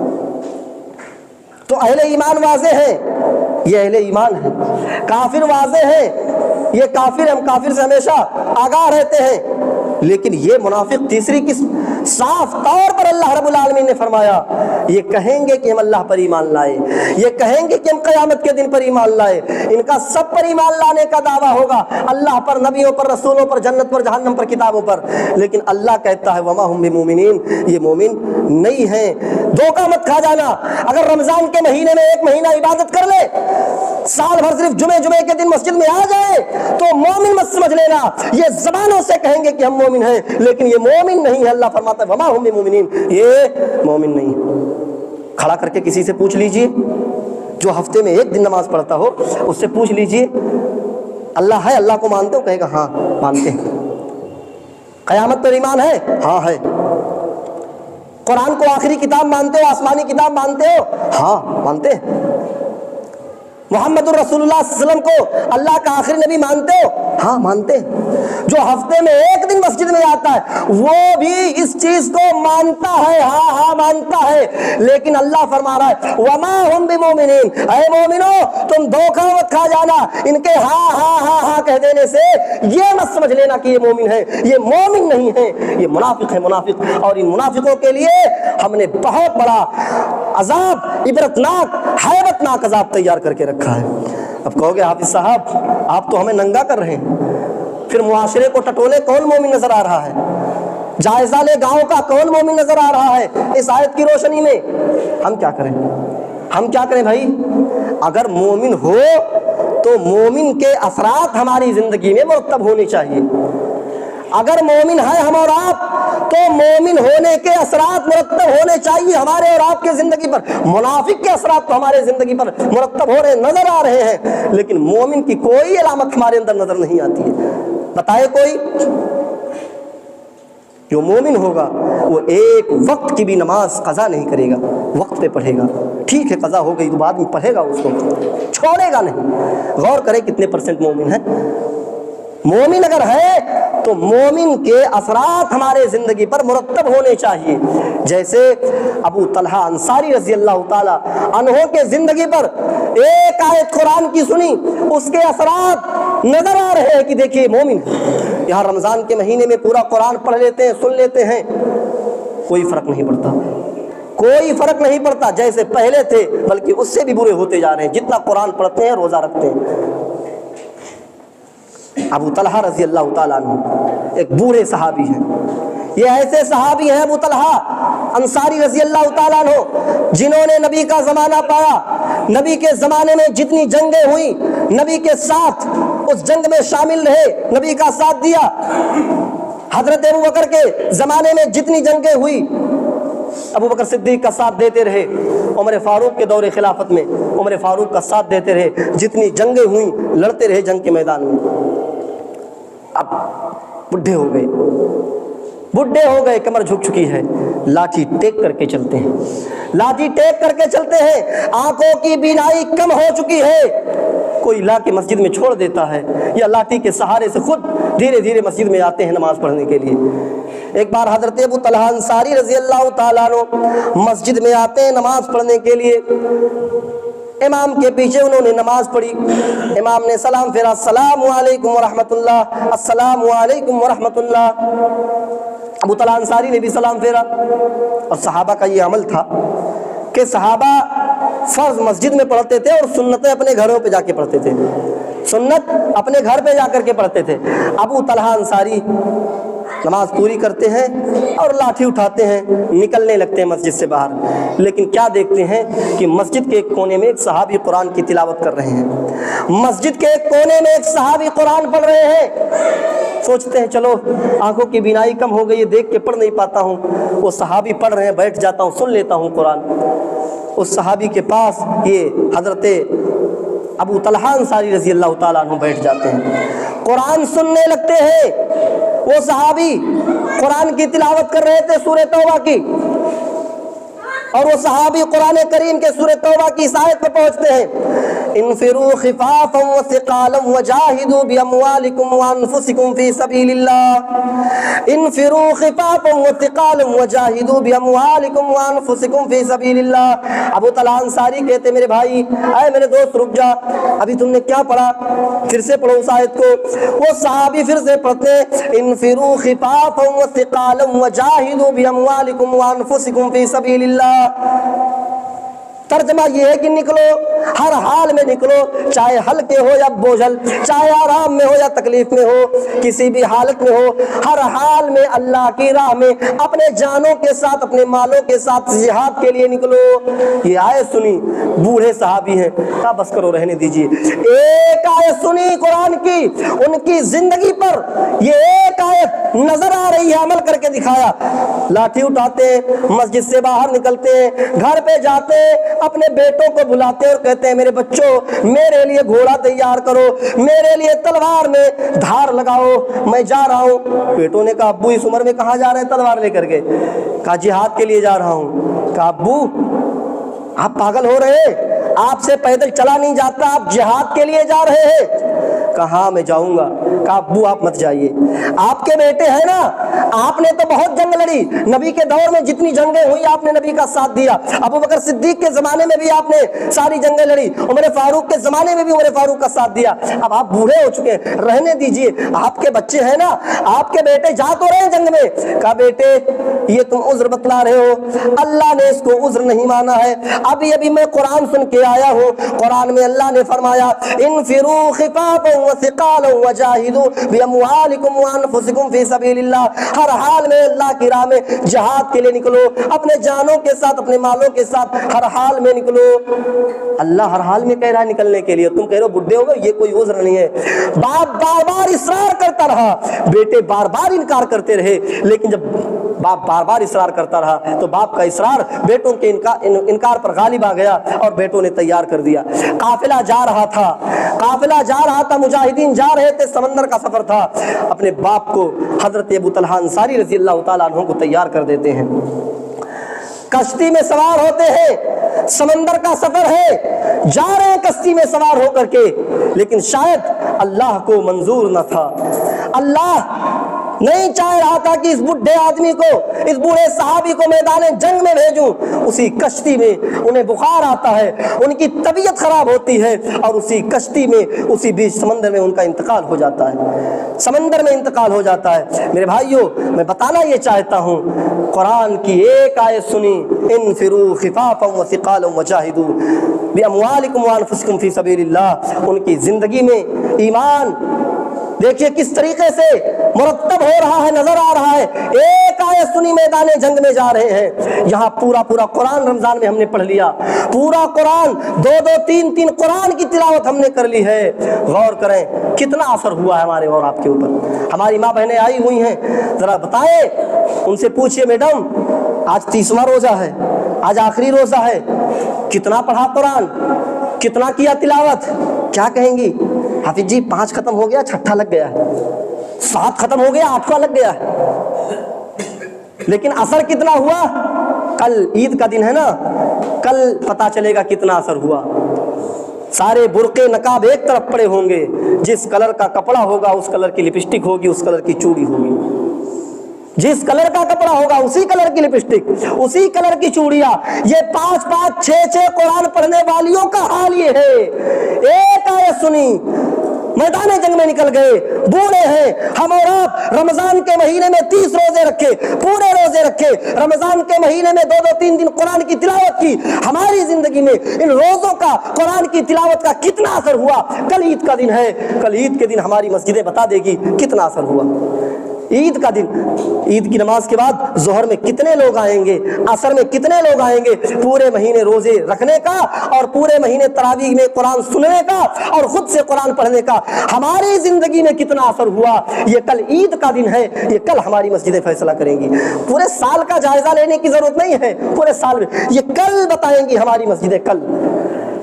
تو اہل ایمان واضح ہیں، یہ اہل ایمان ہیں۔ کافر واضح ہیں، یہ کافر، ہم کافر سے ہمیشہ آگاہ رہتے ہیں۔ لیکن یہ منافق تیسری قسم، صاف طور پر اللہ رب العالمین نے فرمایا یہ کہیں گے کہ ہم اللہ پر ایمان لائے، یہ کہیں گے کہ ہم قیامت کے دن پر ایمان لائے، ان کا سب پر ایمان لانے کا دعویٰ ہوگا، اللہ پر، نبیوں پر، رسولوں پر، جنت پر، جہنم پر، کتابوں پر، لیکن اللہ کہتا ہے وما ہم بمومنین، یہ مومن نہیں ہیں۔ دھوکہ مت کھا جانا، اگر رمضان کے مہینے میں 1 مہینہ عبادت کر لے، سال بھر صرف جمعے کے دن مسجد میں آ جائے تو مومن مت سمجھ لینا، یہ زبانوں سے کہیں گے کہ ہم مومن ہیں لیکن یہ مومن نہیں ہے۔ اللہ فرماتا ہے وما ہم بمومنین، یہ مومن نہیں۔ کھڑا کر کے کسی سے پوچھ لیجئے جو ہفتے میں 1 دن نماز پڑھتا ہو، اس سے پوچھ لیجئے اللہ ہے، اللہ کو مانتے ہو؟ کہے گا ہاں مانتے ہیں۔ قیامت پر ایمان ہے؟ ہاں ہے۔ قرآن کو آخری کتاب مانتے ہو، آسمانی کتاب مانتے ہو؟ ہاں مانتے ہیں۔ محمد الرسول اللہ صلی اللہ علیہ وسلم کو اللہ کا آخری نبی مانتے ہو؟ ہاں مانتے ہیں۔ جو ہفتے میں 1 دن مسجد میں آتا ہے وہ بھی اس چیز کو مانتا ہے، ہاں مانتا ہے، لیکن اللہ فرما رہا ہے وما ہم بمومنین، اے مومنو تم دھوکہ مت کھا جانا، ان کے ہاں کہہ دینے سے یہ مت سمجھ لینا کہ یہ مومن ہے، یہ مومن نہیں ہے، یہ منافق ہے، منافق۔ اور ان منافقوں کے لیے ہم نے بہت بڑا عذاب، عبرتناک ہیبتناک عذاب تیار کر کے رکھا ہے۔ اب کہو گے حافظ صاحب آپ تو ہمیں ننگا کر رہے ہیں، پھر معاشرے کو ٹٹولے کون مومن نظر آ رہا ہے؟ جائزہ لے گاؤں کا کون مومن نظر آ رہا ہے اس آیت کی روشنی میں؟ ہم کیا کریں بھائی؟ اگر مومن ہو تو مومن کے اثرات ہماری زندگی میں مرتب ہونے چاہیے۔ اگر مومن ہے ہم اور آپ تو مومن ہونے کے اثرات مرتب ہونے چاہیے ہمارے اور آپ کے زندگی پر۔ منافق کے اثرات تو ہمارے زندگی پر مرتب ہو رہے نظر آ رہے ہیں، لیکن مومن کی کوئی علامت ہمارے اندر نظر نہیں آتی ہے۔ بتائے کوئی؟ جو مومن ہوگا وہ ایک وقت کی بھی نماز قضا نہیں کرے گا، وقت پہ پڑھے گا۔ ٹھیک ہے قضا ہو گئی تو بعد میں پڑھے گا، اس کو چھوڑے گا نہیں۔ غور کریں کتنے % مومن ہیں؟ مومن اگر ہے تو مومن کے اثرات ہمارے زندگی پر مرتب ہونے چاہیے۔ جیسے ابو طلحہ انصاری رضی اللہ تعالی عنہ کے زندگی پر ایک آیت قرآن کی سنی، اس کے اثرات نظر آ رہے ہیں کہ دیکھیے مومن ہے۔ یہاں رمضان کے مہینے میں پورا قرآن پڑھ لیتے ہیں، سن لیتے ہیں، کوئی فرق نہیں پڑتا، کوئی فرق نہیں پڑتا، جیسے پہلے تھے بلکہ اس سے بھی برے ہوتے جا رہے ہیں جتنا قرآن پڑھتے ہیں، روزہ رکھتے ہیں۔ ابو طلحہ رضی اللہ تعالیٰ عنہ ایک بوڑھے صحابی ہیں، یہ ایسے صحابی ہیں ابو طلحہ انصاری رضی اللہ تعالیٰ عنہ جنہوں نے نبی کا زمانہ پایا، نبی کے زمانے میں جتنی جنگیں ہوئی نبی کے ساتھ اس جنگ میں شامل رہے، نبی کا ساتھ دیا۔ حضرت ابو بکر کے زمانے میں جتنی جنگیں ہوئی ابو بکر صدیق کا ساتھ دیتے رہے، عمر فاروق کے دور خلافت میں عمر فاروق کا ساتھ دیتے رہے، جتنی جنگیں ہوئیں لڑتے رہے جنگ کے میدان میں۔ اب بڈھے ہو گئے، کمر جھک چکی ہے، لاٹھی ٹیک کر کے چلتے ہیں، لاٹھی ٹیک کر کے چلتے ہیں، آنکھوں کی بینائی کم ہو چکی ہے، کوئی لا کے مسجد میں چھوڑ دیتا ہے یا لاٹھی کے سہارے سے خود دھیرے دھیرے مسجد میں آتے ہیں نماز پڑھنے کے لیے۔ ایک بار حضرت ابو طلحہ انصاری رضی اللہ تعالیٰ عنہ مسجد میں آتے ہیں نماز پڑھنے کے لیے، امام کے پیچھے انہوں نے نماز پڑھی، امام نے سلام پھیرا، السلام علیکم ورحمۃ اللہ، السلام علیکم ورحمۃ اللہ۔ ابو طلحہ انصاری نے بھی سلام پھیرا، اور صحابہ کا یہ عمل تھا کہ صحابہ فرض مسجد میں پڑھتے تھے اور سنتیں اپنے گھروں پہ جا کے پڑھتے تھے، سنت اپنے گھر پہ جا کر کے پڑھتے تھے۔ ابو طلحہ انصاری نماز پوری کرتے ہیں اور لاٹھی اٹھاتے ہیں، نکلنے لگتے ہیں مسجد سے باہر، لیکن کیا دیکھتے ہیں کہ مسجد کے ایک کونے میں ایک صحابی قرآن کی تلاوت کر رہے ہیں، مسجد کے ایک کونے میں ایک صحابی قرآن پڑھ رہے ہیں۔ سوچتے ہیں چلو آنکھوں کی بینائی کم ہو گئی ہے، دیکھ کے پڑھ نہیں پاتا ہوں، وہ صحابی پڑھ رہے ہیں، بیٹھ جاتا ہوں، سن لیتا ہوں قرآن۔ اس صحابی کے پاس یہ حضرت ابو طلحہ انصاری رضی اللہ تعالیٰ عنہ بیٹھ جاتے ہیں، قرآن سننے لگتے ہیں۔ وہ صحابی قرآن کی تلاوت کر رہے تھے سورہ توبہ کی، اور وہ صحابی قرآن کریم کے سورہ توبہ کی اس آیت پہ پہنچتے ہیں، انفروا خفافا وثقالا وجاہدوا باموالکم وانفسکم فی سبیل اللہ، انفروا خفافا وثقالا وجاہدوا باموالکم وانفسکم فی سبیل اللہ۔ ابو طلحہ انصاری کہتے میرے بھائی، اے میرے دوست رک جا، ابھی تم نے کیا پڑھا؟ پھر سے پڑھو اس آیت کو۔ وہ صحابی پھر سے پڑھتے انفروا خفافا وثقالا وجاہدوا باموالکم وانفسکم فی سبیل اللہ۔ ترجمہ یہ ہے کہ نکلو، ہر حال میں نکلو، چاہے ہلکے ہو یا بوجھل، چاہے آرام میں ہو یا تکلیف میں ہو، کسی بھی حالت میں ہو، ہر حال میں اللہ کی راہ میں اپنے جانوں کے ساتھ، اپنے مالوں کے ساتھ جہاد کے لیے نکلو۔ یہ آیت سنی، بوڑھے صحابی ہیں، کہا بس کرو، رہنے دیجیے۔ ایک آیت سنی قرآن کی، ان کی زندگی پر یہ ایک آیت نظر آ رہی ہے، عمل کر کے دکھایا۔ لاٹھی اٹھاتے ہیں، مسجد سے باہر نکلتے ہیں، گھر پہ جاتے ہیں، اپنے بیٹوں کو بلاتے اور کہتے ہیں میرے بچوں میرے لیے گھوڑا تیار کرو، میرے لیے تلوار میں دھار لگاؤ، میں جا رہا ہوں۔ بیٹوں نے کہا ابو اس عمر میں کہاں جا رہے ہیں تلوار لے کر کے؟ کہا جہاد کے لیے جا رہا ہوں۔ کہا ابو آپ پاگل ہو رہے ہیں، آپ سے پیدل چلا نہیں جاتا، آپ جہاد کے لیے جا رہے ہیں؟ کہا میں جاؤں گا۔ کہا ابو آپ مت جائیے، آپ کے بیٹے ہیں نا، آپ نے تو بہت جنگ لڑی، نبی کے دور میں جتنی جنگیں ہوئی آپ نے نبی کا ساتھ دیا، ابو بکر صدیق کے زمانے میں بھی آپ نے ساری جنگیں لڑی، عمر فاروق کے زمانے میں بھی عمر فاروق کا ساتھ دیا، اب آپ بوڑھے ہو چکے ہیں، رہنے دیجئے، آپ کے بچے ہیں نا، آپ کے بیٹے جا تو رہے ہیں جنگ میں۔ کہا بیٹے یہ تم عذر بتلا رہے ہو، اللہ نے اس کو عذر نہیں مانا ہے، ابھی ابھی میں قرآن سن کے آیا ہوں، قرآن میں اللہ نے فرمایا انفروا خفافا وثقالا وجاہدوا باموالکم وانفسکم فی سبیل اللہ، ہر حال میں اللہ کی راہ میں جہاد کے لیے نکلو، اپنے جانوں کے ساتھ، اپنے مالوں کے ساتھ ہر حال میں نکلو۔ اللہ ہر حال میں کہہ رہا ہے نکلنے کے لیے، تم کہہ رہے ہو بڈھے ہو گئے، یہ کوئی عذر نہیں ہے۔ باپ بار بار اصرار کرتا رہا، بیٹے بار بار انکار کرتے رہے، لیکن جب باپ بار بار اصرار کرتا رہا تو باپ کا اصرار بیٹوں کے انکار پر غالب آ گیا اور بیٹوں نے تیار کر دیا۔ قافلہ جا رہا تھا، قافلہ جا رہا تھا، مجاہدین جا رہے تھے، سمندر کا سفر تھا، اپنے باپ کو حضرت ابو طلحہ انصاری رضی اللہ تعالیٰ عنہ کو تیار کر دیتے ہیں، کشتی میں سوار ہوتے ہیں، سمندر کا سفر ہے، جا رہے ہیں کشتی میں سوار ہو کر کے، لیکن شاید اللہ کو منظور نہ تھا، اللہ نہیں چاہ رہا تھا کہ اس بڈھے آدمی کو، اس بوڑھے صحابی کو میدان جنگ میں بھیجوں۔ اسی کشتی میں انہیں بخار آتا ہے، ان کی طبیعت خراب ہوتی ہے، اور اسی کشتی میں، اسی بیچ سمندر میں ان کا انتقال ہو جاتا ہے، سمندر میں انتقال ہو جاتا ہے۔ میرے بھائیوں میں بتانا یہ چاہتا ہوں، قرآن کی ایک آیت سنی انفروا خفافا وثقالا وجاہدوا باموالکم وانفسکم فی سبیل اللہ، ان کی زندگی میں ایمان دیکھیے کس طریقے سے مرتب ہو رہا ہے، نظر آ رہا ہے۔ ایک آیت سنی میدان جنگ میں جا رہے ہیں، یہاں پورا قرآن رمضان میں ہم نے پڑھ لیا، پورا قرآن، دو تین قرآن کی تلاوت ہم نے کر لی ہے۔ غور کریں کتنا اثر ہوا ہے ہمارے اور آپ کے اوپر۔ ہماری ماں بہنیں آئی ہوئی ہیں، ذرا بتائیں، ان سے پوچھئے میڈم آج 30واں روزہ ہے، آج آخری روزہ ہے، کتنا پڑھا قرآن، کتنا کیا تلاوت؟ کیا کہیں گی؟ حافظ جی 5 ختم ہو گیا، 6 لگ گیا ہے، 7 ختم ہو گیا، 8واں لگ گیا ہے۔ لیکن اثر کتنا ہوا؟ کل عید کا دن ہے نا، کل پتا چلے گا کتنا اثر ہوا۔ سارے برقے نقاب ایک طرف پڑے ہوں گے، جس کلر کا کپڑا ہوگا اس کلر کی لپسٹک ہوگی، اس کلر کی چوڑی ہوگی، جس کلر کا کپڑا ہوگا اسی کلر کی لپسٹک، اسی کلر کی چوڑیاں۔ یہ 5 6 قرآن پڑھنے والیوں کا حال یہ ہے۔ ایک آیت سنی، میدان جنگ میں نکل گئے، بوڑھے ہیں ہم اور آپ، رمضان کے مہینے میں 30 روزے رکھے، پورے روزے رکھے، رمضان کے مہینے میں 2-3 دن قرآن کی تلاوت کی، ہماری زندگی میں ان روزوں کا، قرآن کی تلاوت کا کتنا اثر ہوا؟ کل عید کا دن ہے، کل عید کے دن ہماری مسجدیں بتا دے گی کتنا اثر ہوا۔ عید کا دن، عید کی نماز کے بعد ظہر میں کتنے لوگ آئیں گے، عصر میں کتنے لوگ آئیں گے، پورے مہینے روزے رکھنے کا اور پورے مہینے تراویح میں قرآن سننے کا اور خود سے قرآن پڑھنے کا ہماری زندگی میں کتنا اثر ہوا، یہ کل عید کا دن ہے، یہ کل ہماری مسجدیں فیصلہ کریں گی۔ پورے سال کا جائزہ لینے کی ضرورت نہیں ہے، پورے سال میں یہ کل بتائیں گی ہماری مسجدیں کل۔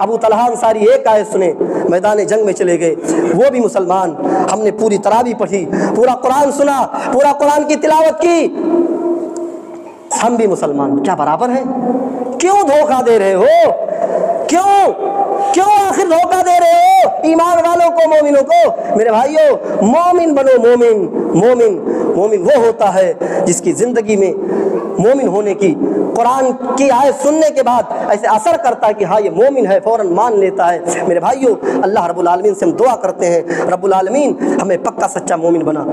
ابو طلحہ انصاری ایک آیت سنے، میدان جنگ میں چلے گئے، وہ بھی مسلمان، ہم نے پوری تراویح پڑھی، پورا قرآن سنا، پورا قرآن کی تلاوت کی، ہم بھی مسلمان، کیا برابر ہیں؟ کیوں دھوکہ دے رہے ہو؟ کیوں آخر دھوکہ دے رہے ہو ایمان والوں کو، مومنوں کو؟ میرے بھائیو، مومن بنو، مومن وہ ہوتا ہے جس کی زندگی میں مومن ہونے کی، قرآن کی آیت سننے کے بعد ایسے اثر کرتا ہے کہ ہاں یہ مومن ہے، فوراً مان لیتا ہے۔ میرے بھائیو، اللہ رب العالمین سے ہم دعا کرتے ہیں، رب العالمین ہمیں پکا سچا مومن بنا۔